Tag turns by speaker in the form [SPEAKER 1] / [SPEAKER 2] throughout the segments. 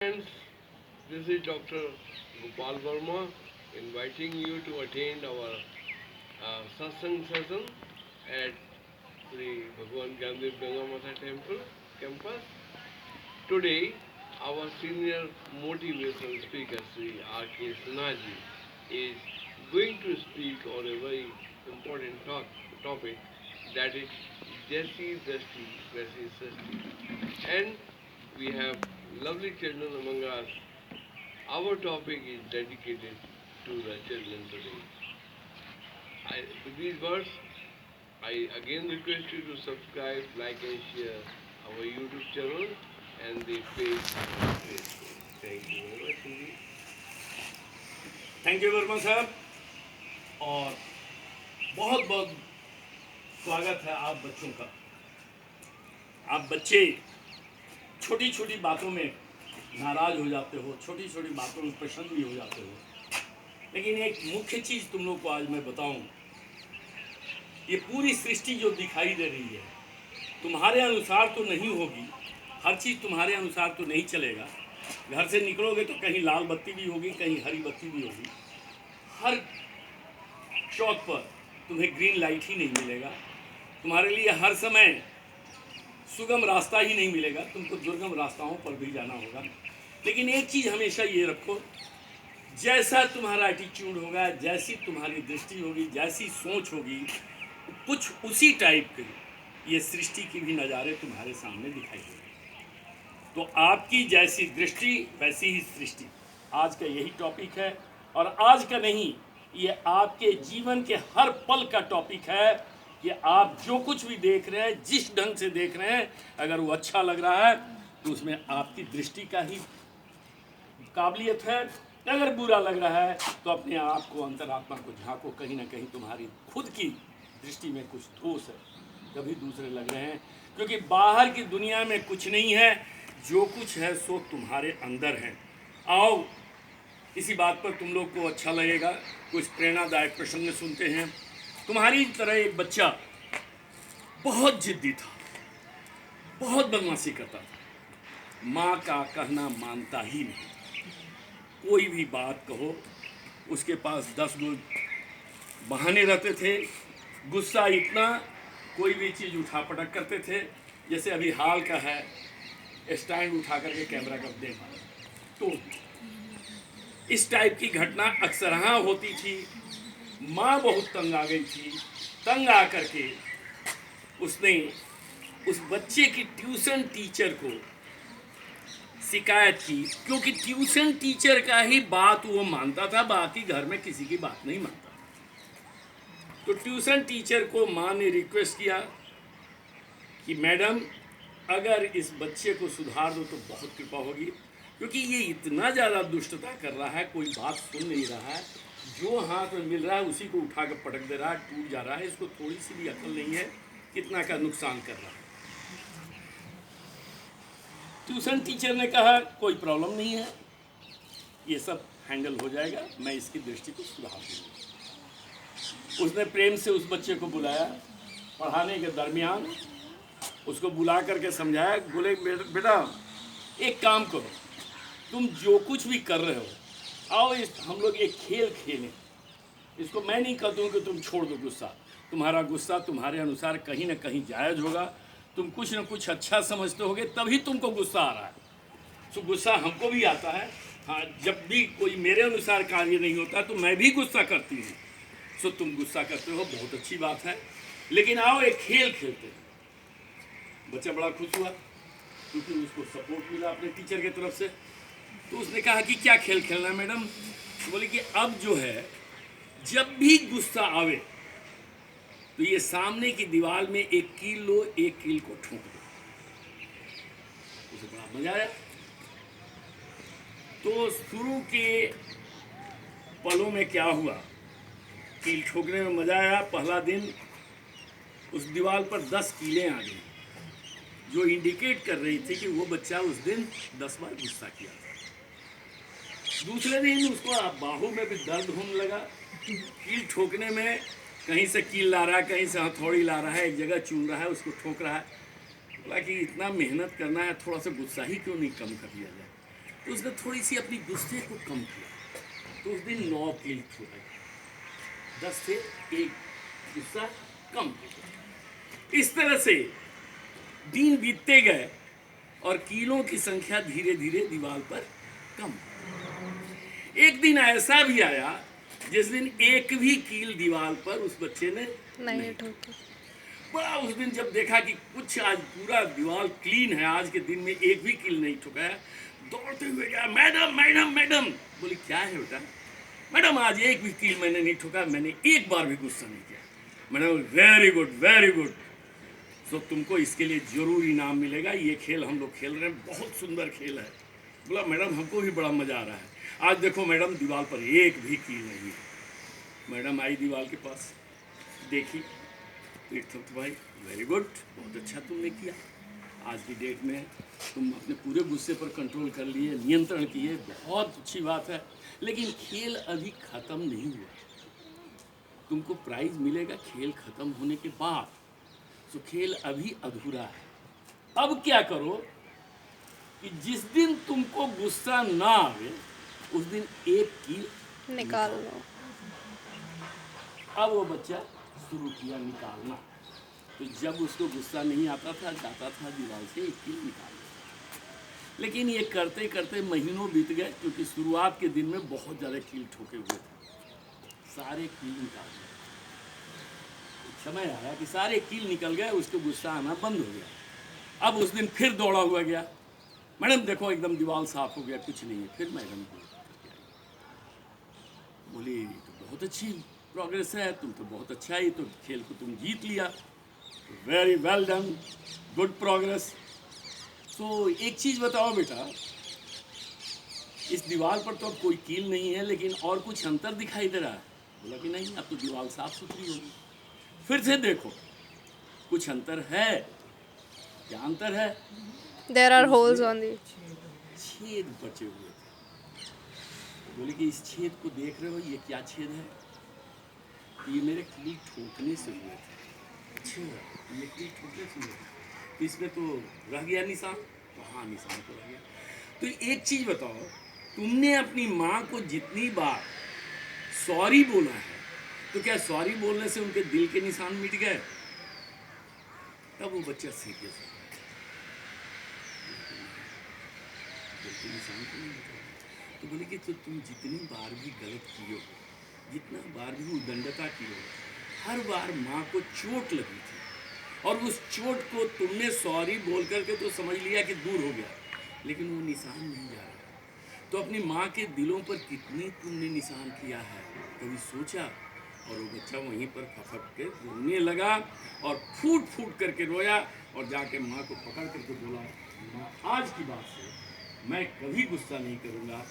[SPEAKER 1] Friends, this is Dr. Gopal Verma inviting you to attend our satsang session at Sri Bhagwan Gandhi Gangamatha Temple campus. Today, our senior motivational speaker, Sri R.K. Sinaji, is going to speak on a very important topic, that is Jesi Drashti, Vaisi Srishti. And we have lovely children among us. Our topic is dedicated to the children today. With these words, I again request you to subscribe, like, and share our YouTube channel and the page on Facebook. Thank you very much indeed.
[SPEAKER 2] Thank you Verma साहब और बहुत बहुत स्वागत है आप बच्चों का। आप बच्चे छोटी छोटी बातों में नाराज हो जाते हो, छोटी छोटी बातों में प्रसन्न भी हो जाते हो, लेकिन एक मुख्य चीज़ तुम लोग को आज मैं बताऊं। ये पूरी सृष्टि जो दिखाई दे रही है तुम्हारे अनुसार तो नहीं होगी, हर चीज़ तुम्हारे अनुसार तो नहीं चलेगा। घर से निकलोगे तो कहीं लाल बत्ती भी होगी, कहीं हरी बत्ती भी होगी, हर चौक पर तुम्हें ग्रीन लाइट ही नहीं मिलेगा। तुम्हारे लिए हर समय सुगम रास्ता ही नहीं मिलेगा, तुमको दुर्गम रास्ताओं पर भी जाना होगा। लेकिन एक चीज़ हमेशा ये रखो, जैसा तुम्हारा एटीट्यूड होगा, जैसी तुम्हारी दृष्टि होगी, जैसी सोच होगी, कुछ उसी टाइप के ये सृष्टि की भी नज़ारे तुम्हारे सामने दिखाई देंगे। तो आपकी जैसी दृष्टि वैसी ही सृष्टि, आज का यही टॉपिक है। और आज का नहीं, ये आपके जीवन के हर पल का टॉपिक है कि आप जो कुछ भी देख रहे हैं, जिस ढंग से देख रहे हैं, अगर वो अच्छा लग रहा है तो उसमें आपकी दृष्टि का ही काबिलियत है। अगर बुरा लग रहा है तो अपने आप को, अंतरात्मा को झांको, कहीं ना कहीं तुम्हारी खुद की दृष्टि में कुछ दोष है, कभी दूसरे लग रहे हैं। क्योंकि बाहर की दुनिया में कुछ नहीं है, जो कुछ है सो तुम्हारे अंदर है। आओ इसी बात पर तुम लोग को अच्छा लगेगा, कुछ प्रेरणादायक प्रसंग सुनते हैं। तुम्हारी तरह एक बच्चा बहुत जिद्दी था, बहुत बदमाशी करता था, माँ का कहना मानता ही नहीं। कोई भी बात कहो, उसके पास 10 गो बहाने रहते थे। गुस्सा इतना, कोई भी चीज़ उठा पटक करते थे। जैसे अभी हाल का है, स्टैंड उठा करके कैमरा का दे मारा, तो इस टाइप की घटना अक्सर हाँ होती थी। माँ बहुत तंग आ गई थी। तंग आ करके उसने उस बच्चे की ट्यूशन टीचर को शिकायत की, क्योंकि ट्यूशन टीचर का ही बात वो मानता था, बाकी घर में किसी की बात नहीं मानता। तो ट्यूशन टीचर को माँ ने रिक्वेस्ट किया कि मैडम, अगर इस बच्चे को सुधार दो तो बहुत कृपा होगी, क्योंकि ये इतना ज़्यादा दुष्टता कर रहा है, कोई बात सुन नहीं रहा है, जो हाथ में मिल रहा है उसी को उठा कर पटक दे रहा है, टूट जा रहा है, इसको थोड़ी सी भी अकल नहीं है, कितना का नुकसान कर रहा है। ट्यूशन टीचर ने कहा कोई प्रॉब्लम नहीं है, ये सब हैंडल हो जाएगा, मैं इसकी दृष्टि को सुधार दूँगी। उसने प्रेम से उस बच्चे को बुलाया, पढ़ाने के दरमियान उसको बुला करके समझाया। बोले बेटा एक काम करो, तुम जो कुछ भी कर रहे हो, आओ हम लोग एक खेल खेलें। इसको मैं नहीं कहता हूँ कि तुम छोड़ दो गुस्सा, तुम्हारा गुस्सा तुम्हारे अनुसार कहीं ना कहीं जायज़ होगा, तुम कुछ ना कुछ अच्छा समझते होगे तभी तुमको गुस्सा आ रहा है। तो गुस्सा हमको भी आता है, हाँ, जब भी कोई मेरे अनुसार कार्य नहीं होता तो मैं भी गुस्सा करती हूँ। सो तुम गुस्सा करते हो, बहुत अच्छी बात है, लेकिन आओ एक खेल खेलते हैं। बच्चा बड़ा खुश हुआ क्योंकि उसको सपोर्ट मिला अपने टीचर की तरफ से। तो उसने कहा कि क्या खेल खेलना है मैडम? तो बोले कि अब जो है, जब भी गुस्सा आवे तो ये सामने की दीवार में एक कील लो, एक कील को ठोक दो। उसे बड़ा मजा आया। तो शुरू के पलों में क्या हुआ, कील ठोकने में मजा आया। पहला दिन उस दीवार पर 10 कीलें आ गई, जो इंडिकेट कर रही थी कि वो बच्चा उस दिन 10 बार गुस्सा किया था। दूसरे दिन उसको बाहू में भी दर्द होने लगा, कील ठोकने में कहीं से कील ला रहा है, कहीं से हथौड़ी ला रहा है, एक जगह चून रहा है, उसको ठोक रहा है। बोला कि इतना मेहनत करना है, थोड़ा सा गुस्सा ही क्यों नहीं कम कर लिया जाए। तो उसने थोड़ी सी अपनी गुस्से को कम किया, तो उस दिन 9 कील छोड़ा गया, 10 से 1 गुस्सा कम हो गया। इस तरह से दिन बीतते गए और कीलों की संख्या धीरे धीरे दीवार पर कम। एक दिन ऐसा भी आया जिस दिन एक भी कील दीवार पर उस बच्चे ने नहीं
[SPEAKER 3] ठोकी।
[SPEAKER 2] बड़ा उस दिन जब देखा कि कुछ आज पूरा दीवार क्लीन है, आज के दिन में एक भी कील नहीं ठोका है, दौड़ते हुए गया, मैडम मैडम मैडम। बोली क्या है बेटा? मैडम आज एक भी कील मैंने नहीं ठोका, मैंने एक बार भी गुस्सा नहीं किया। Madam very good very good, तो तुमको इसके लिए जरूर इनाम मिलेगा, ये खेल हम लोग खेल रहे हैं, बहुत सुंदर खेल है। बोला मैडम हमको भी बड़ा मजा आ रहा है, आज देखो मैडम दीवार पर एक भी कील नहीं है। मैडम आई दीवार के पास, देखी, तो भाई वेरी गुड, बहुत अच्छा तुमने किया, आज की डेट में तुम अपने पूरे गुस्से पर कंट्रोल कर लिए, नियंत्रण किए, बहुत अच्छी बात है, लेकिन खेल अभी ख़त्म नहीं हुआ, तुमको प्राइज मिलेगा खेल ख़त्म होने के बाद, तो खेल अभी अधूरा है। अब क्या करो कि जिस दिन तुमको गुस्सा ना आवे उस दिन एक कील
[SPEAKER 3] निकाल लो।
[SPEAKER 2] अब वो बच्चा शुरू किया निकालना, तो जब उसको गुस्सा नहीं आता था, जाता था दीवार से एक कील निकाल, लेकिन ये करते करते महीनों बीत गए, क्योंकि शुरुआत के दिन में बहुत ज़्यादा कील ठोके हुए थे, सारे कील निकाल गए। समय आया कि सारे कील निकल गए, उसको गुस्सा आना बंद हो गया। अब उस दिन फिर दौड़ा हुआ गया, मैडम देखो एकदम दीवार साफ हो गया, कुछ नहीं है। फिर मैडम बोली तो बहुत अच्छी प्रोग्रेस है, तुम तो बहुत अच्छा है, तो खेल को तुम जीत लिया, very well done, good progress. तो एक चीज़ बताओ बेटा, इस दीवार पर तो अब कोई कील नहीं है, लेकिन और कुछ अंतर दिखाई दे रहा है? बोला कि नहीं, अब तो दीवार साफ सुथरी होगी। फिर से देखो कुछ अंतर है, क्या अंतर है?
[SPEAKER 3] There are holes on the
[SPEAKER 2] छेद बचे हुए थे। बोले कि इस छेद को देख रहे हो, ये क्या छेद है? ये मेरे कील ठोकने से हुए थे। अच्छा, ये कील ठोकने से हुए थे, तो इसमें तो रह गया निशान, तो हाँ निशान तो रह गया। तो एक चीज़ बताओ, तुमने अपनी माँ को जितनी बार सॉरी बोला है, तो क्या सॉरी बोलने से उनके दिल के निशान मिट गए? तब वो बच्चा सीरियस हो गया, दिल के निशान तो नहीं मिटे। तो बोले कि तो तुम जितनी बार भी गलत किए हो, जितना बार भी उद्दंडता की हो, हर बार माँ को चोट लगी थी, और उस चोट को तुमने सॉरी बोल करके तो समझ लिया कि दूर हो गया, लेकिन वो निशान नहीं जा रहा। तो अपनी माँ के दिलों पर कितने तुमने निशान किया है, कभी सोचा? और वो बच्चा वहीं पर फफक के रोने लगा और फूट फूट करके रोया, और जाके माँ को पकड़ करके बोला, माँ आज की बात से मैं कभी गुस्सा नहीं करूँगा,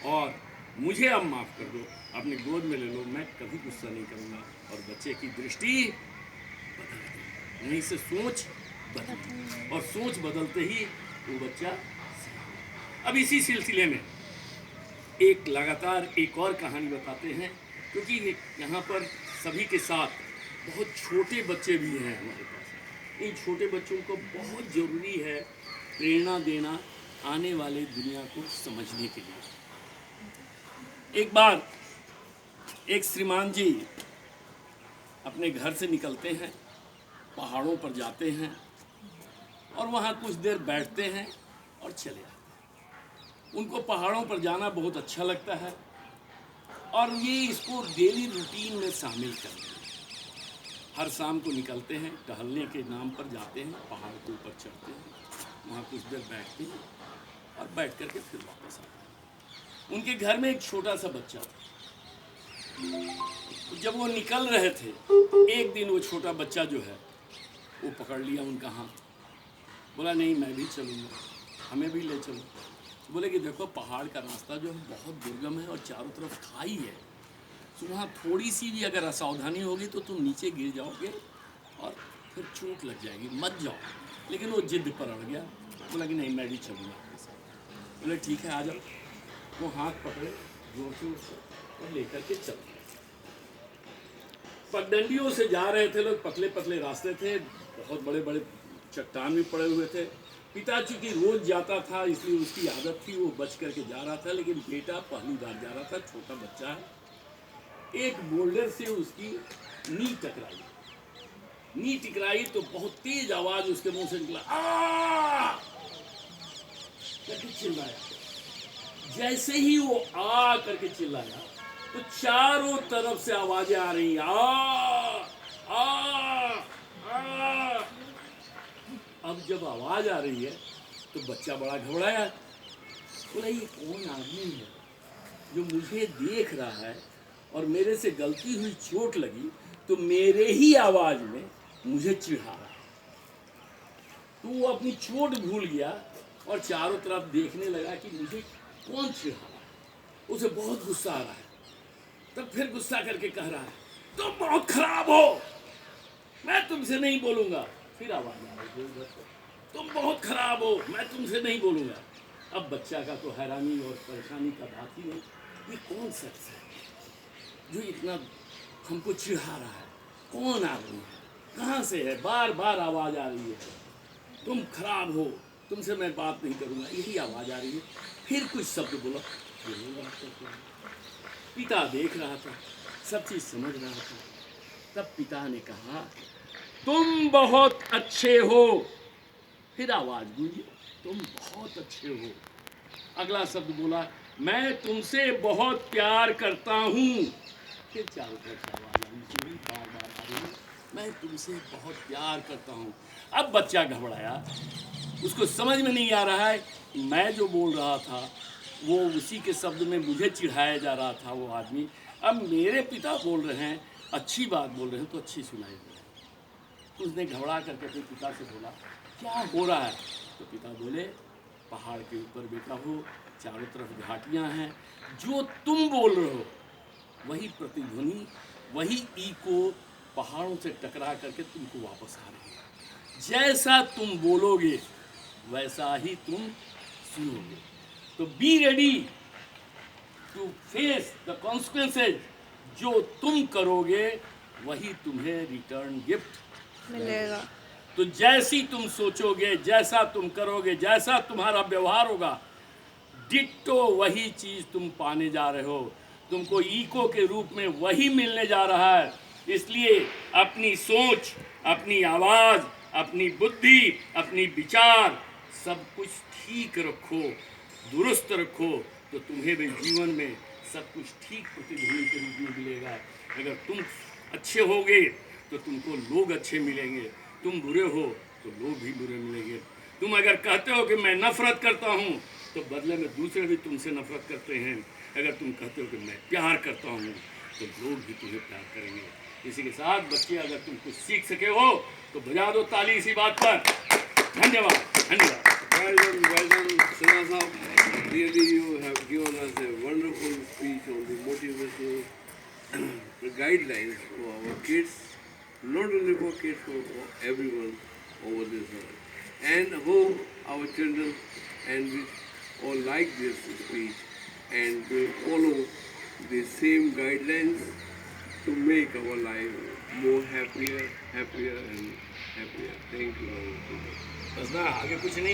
[SPEAKER 2] और मुझे अब माफ़ कर दो, अपने गोद में ले लो, मैं कभी गुस्सा नहीं करूँगा। और बच्चे की दृष्टि बदल गई, वहीं से सोच बदली, और सोच बदलते ही वो बच्चा। अब इसी सिलसिले में एक लगातार एक और कहानी बताते हैं, क्योंकि यहाँ पर सभी के साथ बहुत छोटे बच्चे भी हैं हमारे पास। इन छोटे बच्चों को बहुत ज़रूरी है प्रेरणा देना आने वाले दुनिया को समझने के लिए। एक बार एक श्रीमान जी अपने घर से निकलते हैं, पहाड़ों पर जाते हैं, और वहाँ कुछ देर बैठते हैं और चले आते हैं। उनको पहाड़ों पर जाना बहुत अच्छा लगता है, और ये इसको डेली रूटीन में शामिल करते हैं। हर शाम को निकलते हैं, टहलने के नाम पर जाते हैं, पहाड़ के ऊपर चढ़ते हैं, वहाँ कुछ देर बैठते हैं और बैठ करके फिर वापस आते हैं। उनके घर में एक छोटा सा बच्चा था। जब वो निकल रहे थे, एक दिन वो छोटा बच्चा जो है वो पकड़ लिया उनका हाथ, बोला नहीं मैं भी चलूँगा, हमें भी ले चलो। बोले कि देखो पहाड़ का रास्ता जो है बहुत दुर्गम है और चारों तरफ खाई है, तो वहाँ थोड़ी सी भी अगर असावधानी होगी तो तुम नीचे गिर जाओगे और फिर चोट लग जाएगी, मत जाओ। लेकिन वो जिद पर अड़ गया, बोला कि नहीं मैं भी चलूँगा आपके साथ। बोले ठीक है आ जाओ। वो हाथ पकड़े जोर से और लेकर के चल। पगडंडियों से जा रहे थे लोग, पतले पतले रास्ते थे, बहुत बड़े बड़े चट्टान भी पड़े हुए थे, पिता चूंकि रोज जाता था इसलिए उसकी आदत थी, वो बच करके जा रहा था, लेकिन बेटा पहली बार जा रहा था, छोटा बच्चा है। एक बोल्डर से उसकी नी टकराई, नी टकराई तो बहुत तेज आवाज उसके मुंह से निकला, आ करके चिल्लाया। जैसे ही वो आ करके चिल्लाया तो चारों तरफ से आवाजें आ रही, आ। अब जब आवाज आ रही है तो बच्चा बड़ा घबराया, बोला ये कौन आदमी है जो मुझे देख रहा है और मेरे से गलती हुई चोट लगी तो मेरे ही आवाज में मुझे चिढ़ा रहा है। तो वो अपनी चोट भूल गया और चारों तरफ देखने लगा कि मुझे कौन चिढ़ा रहा है। उसे बहुत गुस्सा आ रहा है। तब फिर गुस्सा करके कह रहा है, तुम बहुत खराब हो, मैं तुमसे नहीं बोलूंगा। फिर आवाज आ रही है, तुम बहुत खराब हो, मैं तुमसे नहीं बोलूंगा। अब बच्चा का तो हैरानी और परेशानी का बात ही नहीं, ये कौन शख्स है जो इतना हमको चिढ़ा रहा है, कौन आदमी है, कहाँ से है, बार बार आवाज आ रही है, तुम खराब हो, तुमसे मैं बात नहीं करूंगा, यही आवाज आ रही है। फिर कुछ शब्द बोला, पिता देख रहा था, सब चीज समझ रहा था। तब पिता ने कहा, तुम बहुत अच्छे हो। फिर आवाज गूंजी, तुम बहुत अच्छे हो। अगला शब्द बोला, मैं तुमसे बहुत प्यार करता हूँ। फिर चारों तरफ से आवाज आनी शुरू, बार बार आ रही है, मैं तुमसे बहुत प्यार करता हूँ। अब बच्चा घबराया, उसको समझ में नहीं आ रहा है कि मैं जो बोल रहा था वो उसी के शब्द में मुझे चिढ़ाया जा रहा था वो आदमी। अब मेरे पिता बोल रहे हैं, अच्छी बात बोल रहे हैं तो अच्छी सुनाई दे रही है। उसने घबरा करके अपने पिता से बोला, क्या हो रहा है? तो पिता बोले, पहाड़ के ऊपर बैठा हो, चारों तरफ घाटियाँ हैं, जो तुम बोल रहे हो वही प्रतिध्वनि, वही इको पहाड़ों से टकरा करके तुमको वापस आ रही है। जैसा तुम बोलोगे वैसा ही तुम सुनोगे। तो be ready to face the consequences. जो तुम करोगे वही तुम्हें रिटर्न गिफ्ट
[SPEAKER 3] मिलेगा।
[SPEAKER 2] तो जैसी तुम सोचोगे, जैसा तुम करोगे, जैसा तुम्हारा व्यवहार होगा, डिट्टो वही चीज तुम पाने जा रहे हो। तुमको इको के रूप में वही मिलने जा रहा है। इसलिए अपनी सोच, अपनी आवाज, अपनी बुद्धि, अपनी विचार सब कुछ ठीक रखो, दुरुस्त रखो, तो तुम्हें भी जीवन में सब कुछ ठीक प्रतिध्वनि के रूप में मिलेगा। अगर तुम अच्छे होगे तो तुमको लोग अच्छे मिलेंगे, तुम बुरे हो तो लोग भी बुरे मिलेंगे। तुम अगर कहते हो कि मैं नफरत करता हूँ तो बदले में दूसरे भी तुमसे नफरत करते हैं। अगर तुम कहते हो कि मैं प्यार करता हूँ तो लोग भी तुम्हें प्यार करेंगे। इसी के साथ बच्चे, अगर तुम कुछ सीख सके हो तो बजा दो ताली इसी बात पर। धन्यवाद, धन्यवाद।
[SPEAKER 1] Well done, Sinha Saab. Really, you have given us a wonderful speech on the motivational guidelines for our kids, not only for kids, for everyone over this earth. And hope our children and we all like this speech and will follow the same guidelines to make our life more happier and happier. Thank you very much.
[SPEAKER 2] बस ना, आगे कुछ नहीं।